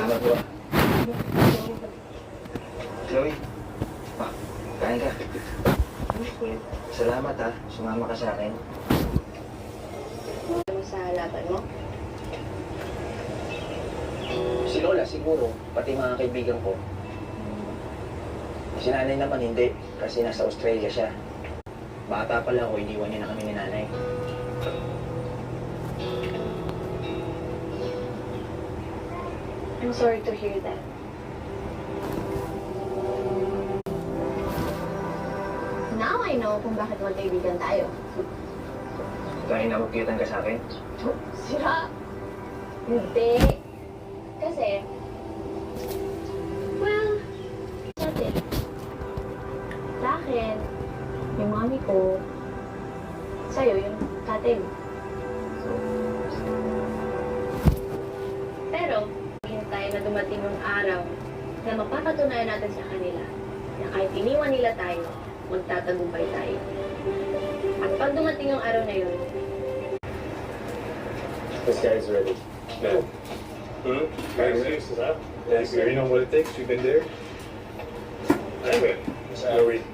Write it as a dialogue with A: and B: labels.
A: Salamat po. Chloe, kain ka. Salamat ha, sumama ka sa akin.
B: Ano sa laban mo?
A: Si Lola siguro, pati mga kaibigan ko. Si nanay naman hindi, kasi nasa Australia siya. Bata pa lang ako, iniwan niya na kami ni nanay.
B: I'm sorry to hear that. Now I know kung bakit magkaibigan tayo.
A: Dahil na magkitan ka sa akin.
B: Sira? Hindi. Kasi, well, natin. Sa akin, yung mami ko, sa'yo yung tatay mo. Pero, hintay na dumating yung araw na mapapatunayan natin sa kanila na kahit iniwan nila tayo, magtatagumpay tayo. At pag dumating yung araw na yun,
C: This guy's ready. No.
D: Hmm? Serious, huh?
C: Yes, sir.
D: You know what it takes? You've been there?
C: I'm ready.
D: Are we?